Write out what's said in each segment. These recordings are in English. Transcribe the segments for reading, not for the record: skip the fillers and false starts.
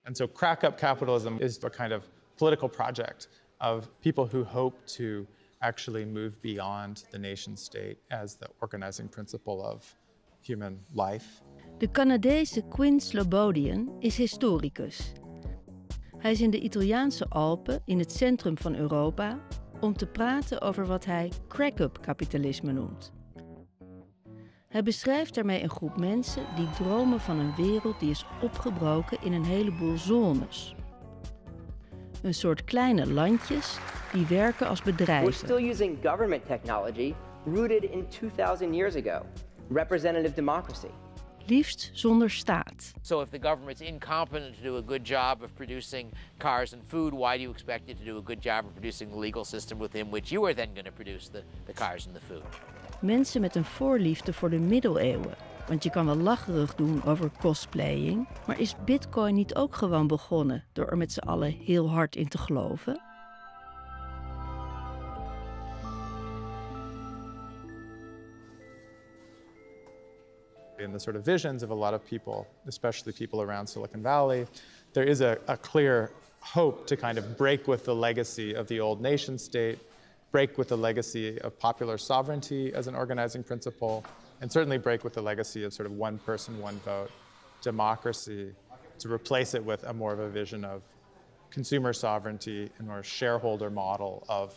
And so Crack Up Capitalism is a kind of political project of people who hope to actually move beyond the nation state as the organizing principle of human life. De Canadese Quinn Slobodian is historicus. Hij is in de Italiaanse Alpen in het centrum van Europa om te praten over wat hij crack-up kapitalisme noemt. Hij beschrijft daarmee een groep mensen die dromen van een wereld die is opgebroken in een heleboel zones. Een soort kleine landjes die werken als bedrijven. We're still using government technology rooted in 2000 years ago, representative democracy. Liefst zonder staat. So if the government's incompetent to do a good job of producing cars and food, why do you expect it to do a good job of producing the legal system within which you are then going to produce the cars and the food? Mensen met een voorliefde voor de middeleeuwen. Want je kan wel lacherig doen over cosplaying, maar is Bitcoin niet ook gewoon begonnen door er met z'n allen heel hard in te geloven? In the sort of visions of a lot of people, especially people around Silicon Valley, there is a clear hope to kind of break with the legacy of the old nation state, break with the legacy of popular sovereignty as an organizing principle, and certainly break with the legacy of sort of one person, one vote democracy, to replace it with a more of a vision of consumer sovereignty and more shareholder model of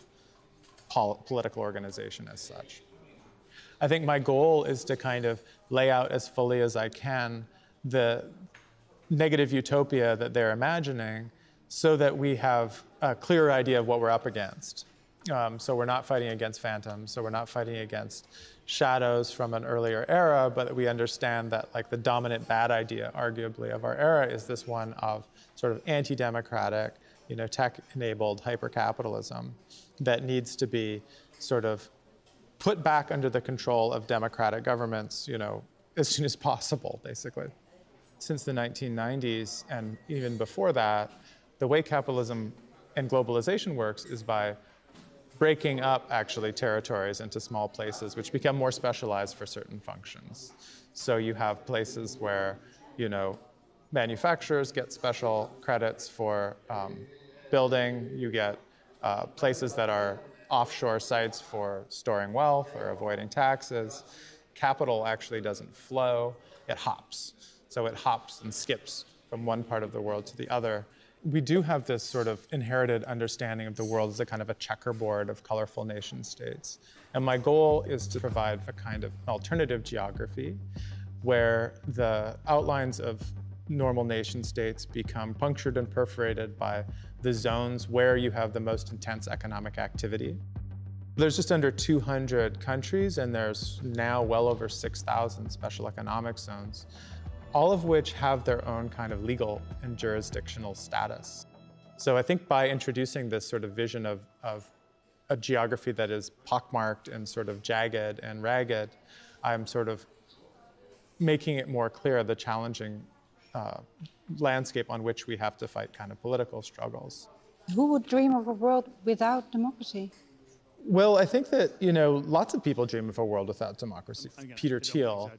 political organization as such. I think my goal is to kind of lay out as fully as I can the negative utopia that they're imagining so that we have a clearer idea of what we're up against. So we're not fighting against phantoms, so we're not fighting against shadows from an earlier era, but we understand that like the dominant bad idea, arguably, of our era is this one of sort of anti-democratic, tech-enabled hyper-capitalism that needs to be sort of put back under the control of democratic governments, as soon as possible, basically. Since the 1990s, and even before that, the way capitalism and globalization works is by breaking up, actually, territories into small places, which become more specialized for certain functions. So you have places where, manufacturers get special credits for building. You get places that are offshore sites for storing wealth or avoiding taxes. Capital actually doesn't flow, it hops. So it hops and skips from one part of the world to the other. We do have this sort of inherited understanding of the world as a kind of a checkerboard of colorful nation states. And my goal is to provide a kind of alternative geography where the outlines of normal nation states become punctured and perforated by the zones where you have the most intense economic activity. There's just under 200 countries, and there's now well over 6,000 special economic zones, all of which have their own kind of legal and jurisdictional status. So I think by introducing this sort of vision of a geography that is pockmarked and sort of jagged and ragged, I'm sort of making it more clear the challenging landscape on which we have to fight kind of political struggles. Who would dream of a world without democracy? Well, I think that, lots of people dream of a world without democracy. Again, Peter Thiel,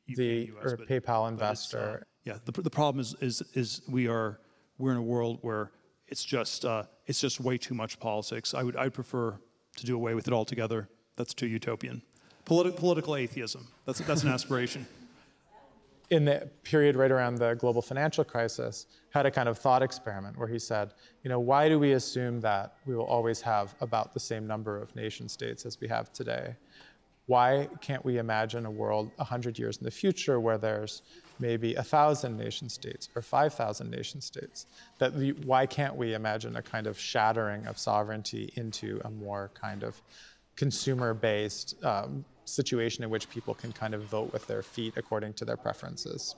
the US, PayPal investor. The problem is we're in a world where it's just way too much politics. I'd prefer to do away with it altogether. That's too utopian. Political atheism. That's an aspiration. In the period right around the global financial crisis, had a kind of thought experiment where he said, why do we assume that we will always have about the same number of nation states as we have today? Why can't we imagine a world 100 years in the future where there's maybe 1,000 nation states or 5,000 nation states? Why can't we imagine a kind of shattering of sovereignty into a more kind of consumer-based situation in which people can kind of vote with their feet according to their preferences?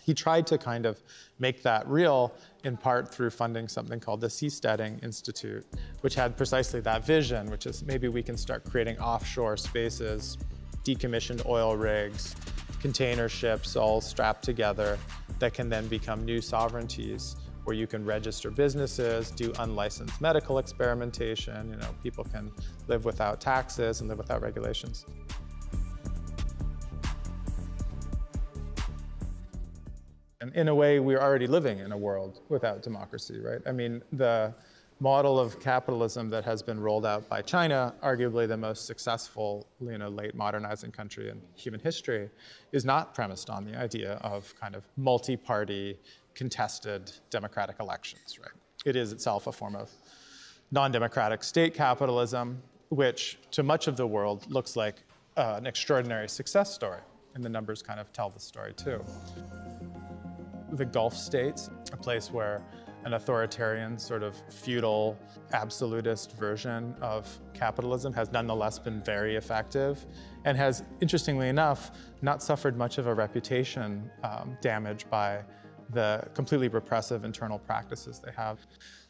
He tried to kind of make that real in part through funding something called the Seasteading Institute, which had precisely that vision, which is maybe we can start creating offshore spaces, decommissioned oil rigs, container ships all strapped together that can then become new sovereignties where you can register businesses, do unlicensed medical experimentation, people can live without taxes and live without regulations. And In a way, we're already living in a world without democracy, right? I mean, the model of capitalism that has been rolled out by China, arguably the most successful, late modernizing country in human history, is not premised on the idea of kind of multi-party, contested democratic elections, right? It is itself a form of non-democratic state capitalism, which to much of the world looks like an extraordinary success story. And the numbers kind of tell the story too. The Gulf states, a place where an authoritarian, sort of feudal, absolutist version of capitalism has nonetheless been very effective and has, interestingly enough, not suffered much of a reputation damage by the completely repressive internal practices they have.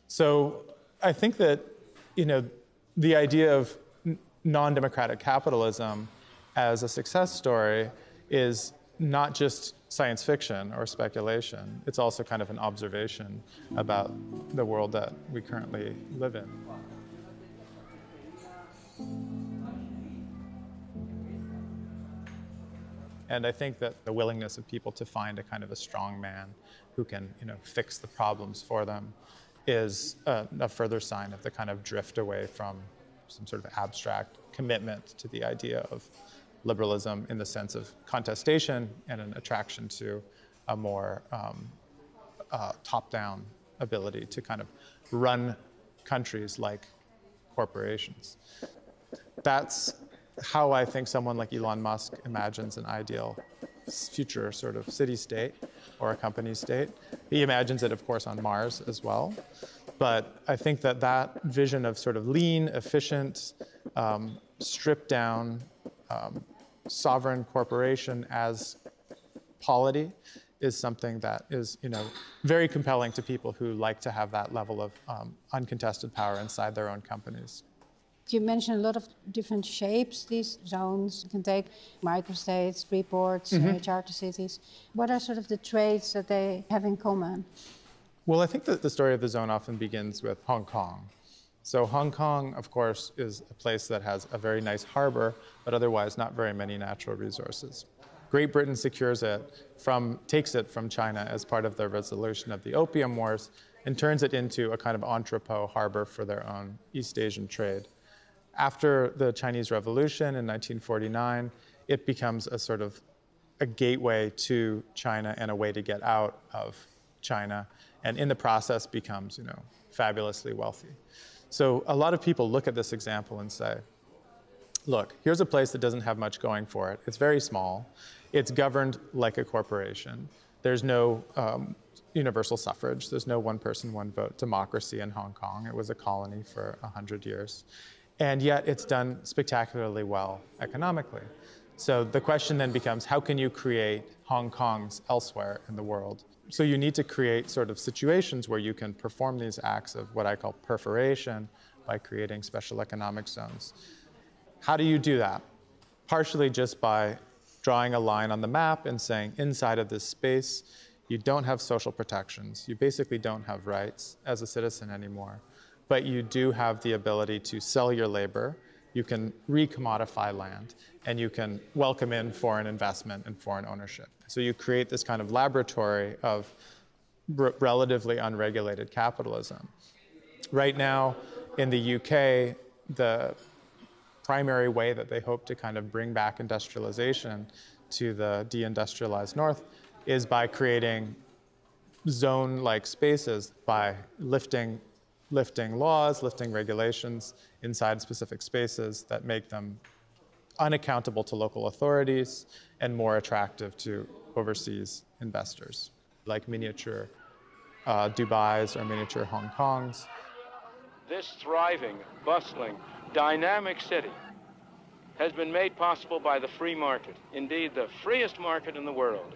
So I think that, the idea of non-democratic capitalism as a success story is not just science fiction or speculation. It's also kind of an observation about the world that we currently live in. And I think that the willingness of people to find a kind of a strong man who can, fix the problems for them is a further sign of the kind of drift away from some sort of abstract commitment to the idea of liberalism in the sense of contestation and an attraction to a more top-down ability to kind of run countries like corporations. That's how I think someone like Elon Musk imagines an ideal future sort of city-state or a company state. He imagines it, of course, on Mars as well. But I think that that vision of sort of lean, efficient, stripped down, sovereign corporation as polity is something that is, very compelling to people who like to have that level of uncontested power inside their own companies. You mentioned a lot of different shapes these zones can take, microstates, free ports, charter cities. What are sort of the traits that they have in common? Well, I think that the story of the zone often begins with Hong Kong. So Hong Kong, of course, is a place that has a very nice harbor, but otherwise not very many natural resources. Great Britain secures it takes it from China as part of their resolution of the Opium Wars and turns it into a kind of entrepot harbor for their own East Asian trade. After the Chinese Revolution in 1949, it becomes a sort of a gateway to China and a way to get out of China, and in the process becomes, fabulously wealthy. So a lot of people look at this example and say, look, here's a place that doesn't have much going for it. It's very small. It's governed like a corporation. There's no universal suffrage. There's no one person, one vote democracy in Hong Kong. It was a colony for 100 years. And yet it's done spectacularly well economically. So the question then becomes, how can you create Hong Kongs elsewhere in the world? So you need to create sort of situations where you can perform these acts of what I call perforation by creating special economic zones. How do you do that? Partially just by drawing a line on the map and saying, inside of this space, you don't have social protections. You basically don't have rights as a citizen anymore. But you do have the ability to sell your labor, you can re-commodify land, and you can welcome in foreign investment and foreign ownership. So you create this kind of laboratory of relatively unregulated capitalism. Right now, in the UK, the primary way that they hope to kind of bring back industrialization to the deindustrialized North is by creating zone-like spaces, by lifting laws, lifting regulations inside specific spaces that make them unaccountable to local authorities and more attractive to overseas investors, like miniature Dubais or miniature Hong Kongs. This thriving, bustling, dynamic city has been made possible by the free market, indeed the freest market in the world.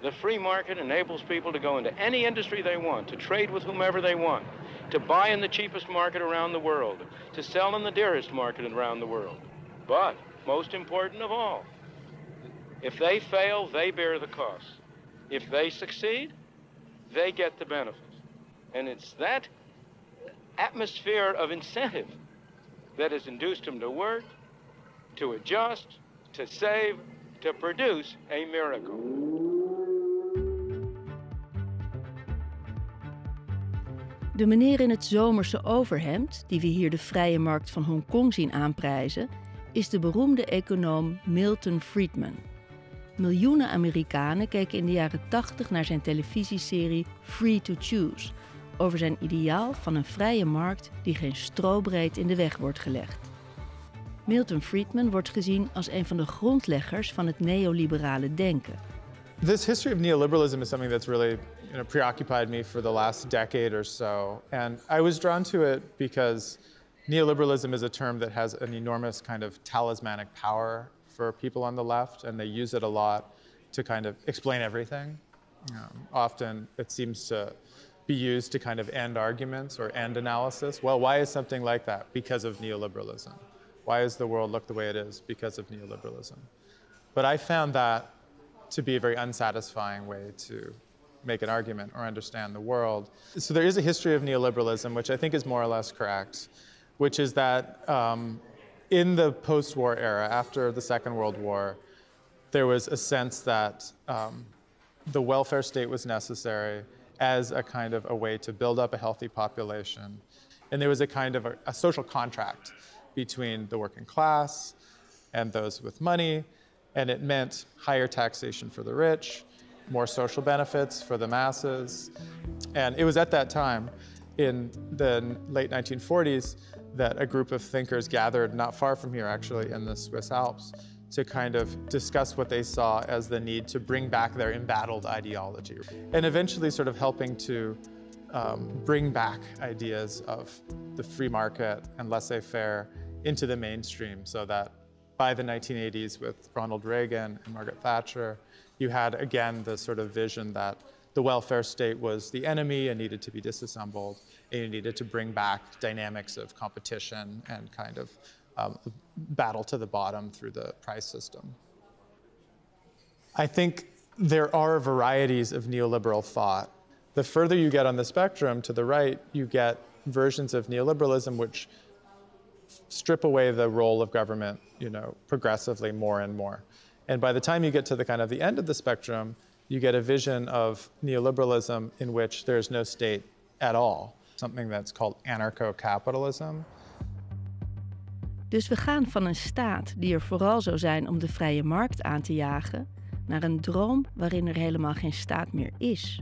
The free market enables people to go into any industry they want, to trade with whomever they want, to buy in the cheapest market around the world, to sell in the dearest market around the world. But, most important of all, if they fail, they bear the costs. If they succeed, they get the benefits. And it's that atmosphere of incentive that has induced them to work, to adjust, to save, to produce a miracle. De meneer in het zomerse overhemd, die we hier de vrije markt van Hongkong zien aanprijzen, is de beroemde econoom Milton Friedman. Miljoenen Amerikanen keken in de jaren 80 naar zijn televisieserie Free to Choose, over zijn ideaal van een vrije markt die geen strobreed in de weg wordt gelegd. Milton Friedman wordt gezien als een van de grondleggers van het neoliberale denken. This history of neoliberalism is something that's really preoccupied me for the last decade or so. And I was drawn to it because neoliberalism is a term that has an enormous kind of talismanic power for people on the left, and they use it a lot to kind of explain everything. Often it seems to be used to kind of end arguments or end analysis. Well, why is something like that? Because of neoliberalism. Why does the world look the way it is? Because of neoliberalism. But I found that to be a very unsatisfying way to make an argument or understand the world. So there is a history of neoliberalism, which I think is more or less correct, which is that in the post-war era, after the Second World War, there was a sense that the welfare state was necessary as a kind of a way to build up a healthy population. And there was a kind of a social contract between the working class and those with money, and it meant higher taxation for the rich, more social benefits for the masses. And it was at that time, in the late 1940s, that a group of thinkers gathered not far from here, actually, in the Swiss Alps, to kind of discuss what they saw as the need to bring back their embattled ideology, and eventually sort of helping to bring back ideas of the free market and laissez-faire into the mainstream, so that by the 1980s, with Ronald Reagan and Margaret Thatcher, you had again the sort of vision that the welfare state was the enemy and needed to be disassembled, and you needed to bring back dynamics of competition and kind of battle to the bottom through the price system. I think there are varieties of neoliberal thought. The further you get on the spectrum to the right, you get versions of neoliberalism which strip away the role of government, progressively more and more. And by the time you get to the kind of the end of the spectrum, you get a vision of neoliberalism in which there's no state at all, something that's called anarcho-capitalism. Dus we gaan van een staat die er vooral zou zijn om de vrije markt aan te jagen, naar een droom waarin er helemaal geen staat meer is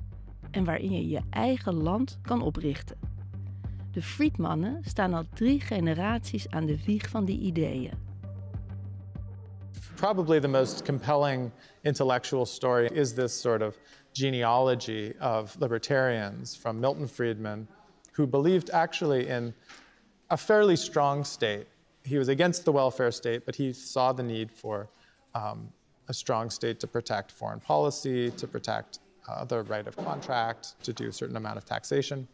en waarin je je eigen land kan oprichten. De Friedmannen staan al 3 generaties aan de wieg van die ideeën. Probably the most compelling intellectual story is this sort of genealogy of libertarians from Milton Friedman, who believed actually in a fairly strong state. He was against the welfare state, but he saw the need for a strong state to protect foreign policy, to protect the right of contract, to do a certain amount of taxation.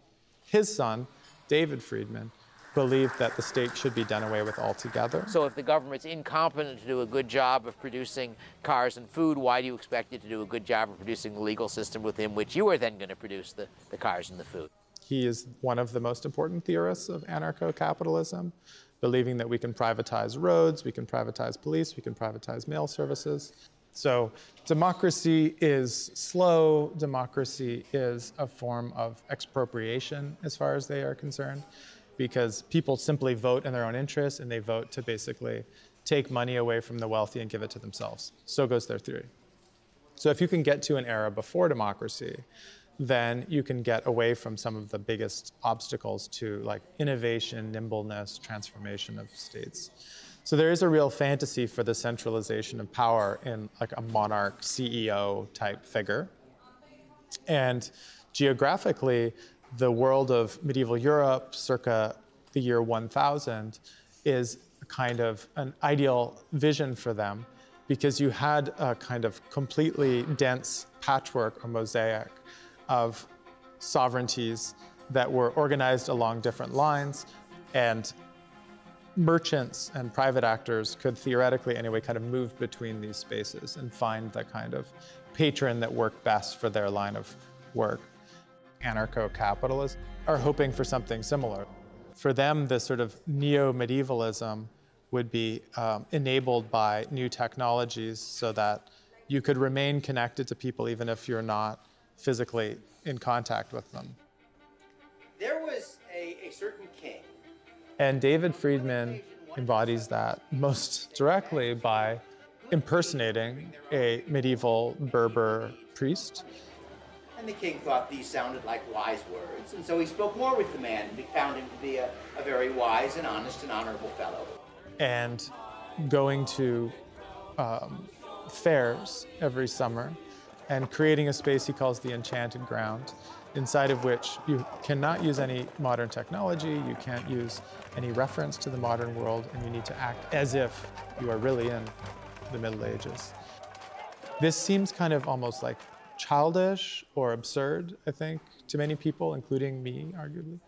His son, David Friedman, believed that the state should be done away with altogether. So if the government's incompetent to do a good job of producing cars and food, why do you expect it to do a good job of producing the legal system within which you are then going to produce the cars and the food? He is one of the most important theorists of anarcho-capitalism, believing that we can privatize roads, we can privatize police, we can privatize mail services. So democracy is slow. Democracy is a form of expropriation as far as they are concerned, because people simply vote in their own interests, and they vote to basically take money away from the wealthy and give it to themselves. So goes their theory. So if you can get to an era before democracy, then you can get away from some of the biggest obstacles to like innovation, nimbleness, transformation of states. So there is a real fantasy for the centralization of power in like a monarch CEO type figure. And geographically, the world of medieval Europe circa the year 1000 is kind of an ideal vision for them, because you had a kind of completely dense patchwork or mosaic of sovereignties that were organized along different lines, and merchants and private actors could theoretically anyway kind of move between these spaces and find the kind of patron that worked best for their line of work. Anarcho-capitalists are hoping for something similar. For them, this sort of neo-medievalism would be enabled by new technologies so that you could remain connected to people even if you're not physically in contact with them. There was a certain king. And David Friedman embodies that most directly by impersonating a medieval Berber priest. And the king thought these sounded like wise words, and so he spoke more with the man and found him to be a very wise and honest and honorable fellow. And going to fairs every summer and creating a space he calls the Enchanted Ground, inside of which you cannot use any modern technology, you can't use any reference to the modern world, and you need to act as if you are really in the Middle Ages. This seems kind of almost like childish or absurd, I think, to many people, including me, arguably.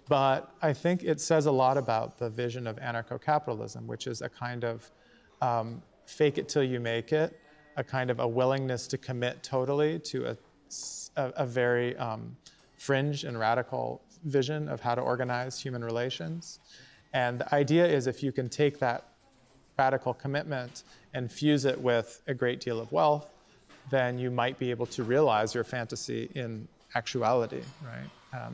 But I think it says a lot about the vision of anarcho-capitalism, which is a kind of fake it till you make it, a kind of a willingness to commit totally to a very fringe and radical vision of how to organize human relations. And the idea is if you can take that radical commitment and fuse it with a great deal of wealth, then you might be able to realize your fantasy in actuality, right?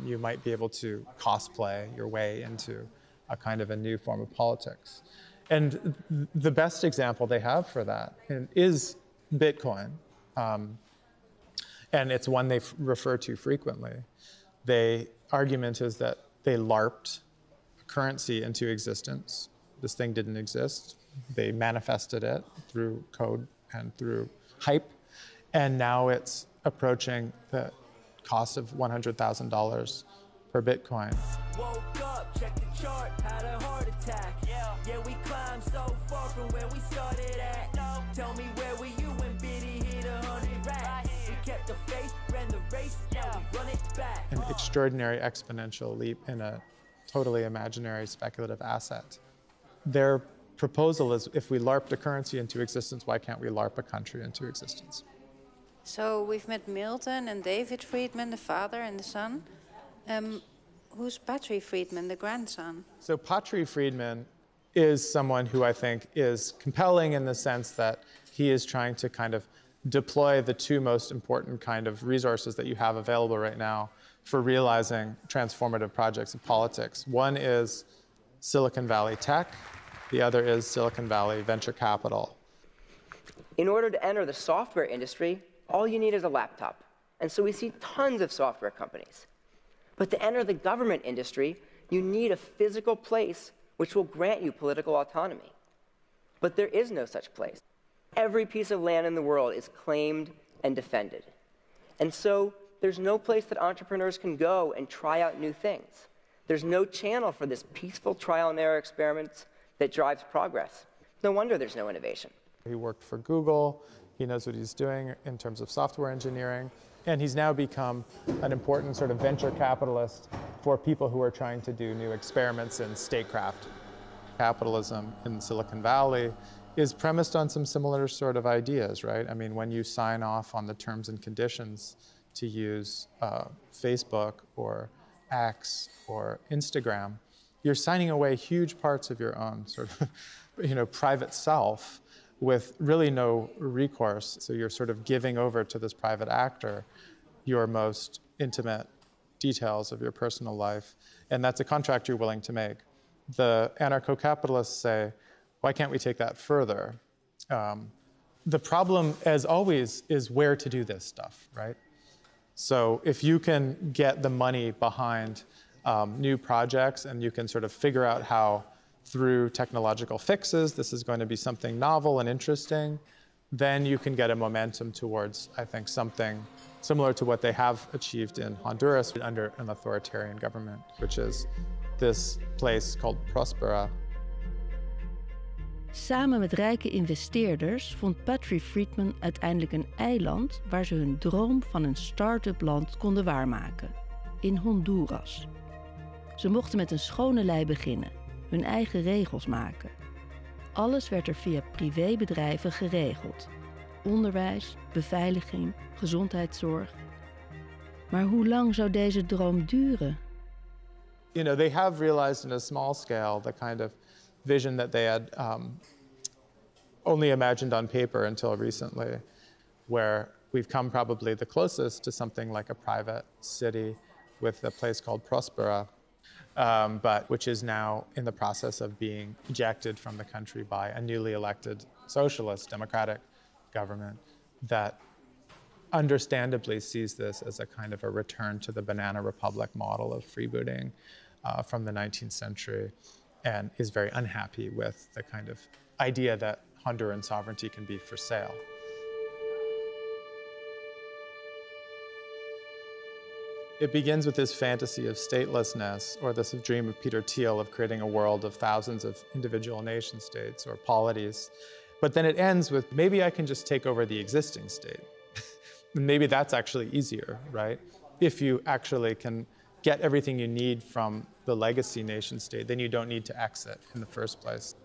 You might be able to cosplay your way into a kind of a new form of politics. And the best example they have for that is Bitcoin. And it's one they refer to frequently. The argument is that they LARPed currency into existence. This thing didn't exist. They manifested it through code and through hype. And now it's approaching the cost of $100,000 per Bitcoin. Woke up, check the chart, had a heart attack. Yeah, we climbed so far from where we started at. Tell me where were you when Biddy hit 100 racks? We kept the faith, ran the race, now we run it back. An extraordinary exponential leap in a totally imaginary speculative asset. Their proposal is if we LARPed a currency into existence, why can't we LARP a country into existence? So we've met Milton and David Friedman, the father and the son. Who's Patri Friedman, the grandson? So Patri Friedman is someone who I think is compelling in the sense that he is trying to kind of deploy the two most important kind of resources that you have available right now for realizing transformative projects of politics. One is Silicon Valley tech, the other is Silicon Valley venture capital. In order to enter the software industry, all you need is a laptop. And so we see tons of software companies. But to enter the government industry, you need a physical place which will grant you political autonomy. But there is no such place. Every piece of land in the world is claimed and defended. And so there's no place that entrepreneurs can go and try out new things. There's no channel for this peaceful trial and error experiments that drives progress. No wonder there's no innovation. He worked for Google. He knows what he's doing in terms of software engineering. And he's now become an important sort of venture capitalist for people who are trying to do new experiments in statecraft. Capitalism in Silicon Valley is premised on some similar sort of ideas, right? I mean, when you sign off on the terms and conditions to use Facebook or X or Instagram, you're signing away huge parts of your own sort of, private self with really no recourse. So you're sort of giving over to this private actor your most intimate details of your personal life. And that's a contract you're willing to make. The anarcho-capitalists say, why can't we take that further? The problem, as always, is where to do this stuff, right? So if you can get the money behind new projects and you can sort of figure out how through technological fixes, this is going to be something novel and interesting, then you can get a momentum towards, I think, something similar to what they have achieved in Honduras under an authoritarian government, which is this place called Prospera. Samen met rijke investeerders vond Patri Friedman uiteindelijk een eiland waar ze hun droom van een start-up land konden waarmaken. In Honduras. Ze mochten met een schone lei beginnen. Hun eigen regels maken. Alles werd er via privébedrijven geregeld. Onderwijs, beveiliging, gezondheidszorg. Maar hoe lang zou deze droom duren? They have realized in a small scale the kind of vision that they had only imagined on paper until recently, where we've come probably the closest to something like a private city with a place called Prospera. but which is now in the process of being ejected from the country by a newly elected socialist democratic government that understandably sees this as a kind of a return to the banana republic model of freebooting from the 19th century, and is very unhappy with the kind of idea that Honduran sovereignty can be for sale. It begins with this fantasy of statelessness, or this dream of Peter Thiel of creating a world of thousands of individual nation states or polities. But then it ends with, maybe I can just take over the existing state. Maybe that's actually easier, right? If you actually can get everything you need from the legacy nation state, then you don't need to exit in the first place.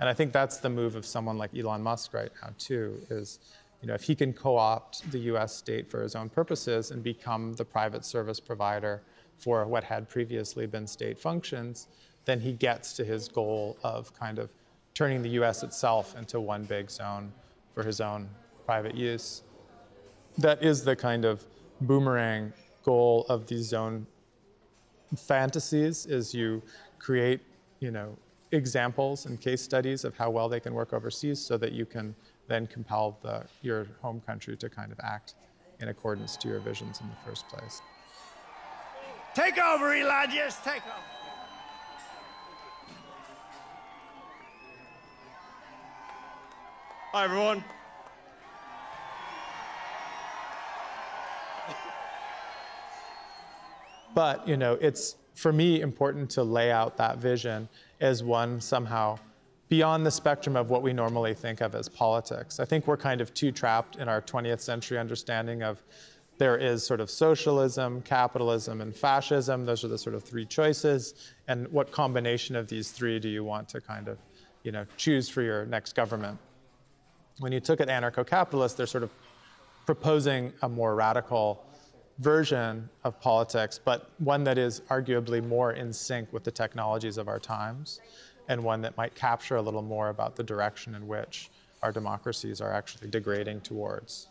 And I think that's the move of someone like Elon Musk right now too, is, you know, if he can co-opt the US state for his own purposes and become the private service provider for what had previously been state functions, then he gets to his goal of kind of turning the US itself into one big zone for his own private use. That is the kind of boomerang goal of these zone fantasies, is you create, you know, examples and case studies of how well they can work overseas so that you can then compel your home country to kind of act in accordance to your visions in the first place. Take over, Eli, just take over. Hi, everyone. But, you know, it's, for me, important to lay out that vision as one somehow beyond the spectrum of what we normally think of as politics. I think we're kind of too trapped in our 20th century understanding of there is sort of socialism, capitalism, and fascism. Those are the sort of three choices. And what combination of these three do you want to kind of, you know, choose for your next government? When you took it anarcho-capitalist, they're sort of proposing a more radical version of politics, but one that is arguably more in sync with the technologies of our times, and one that might capture a little more about the direction in which our democracies are actually degrading towards.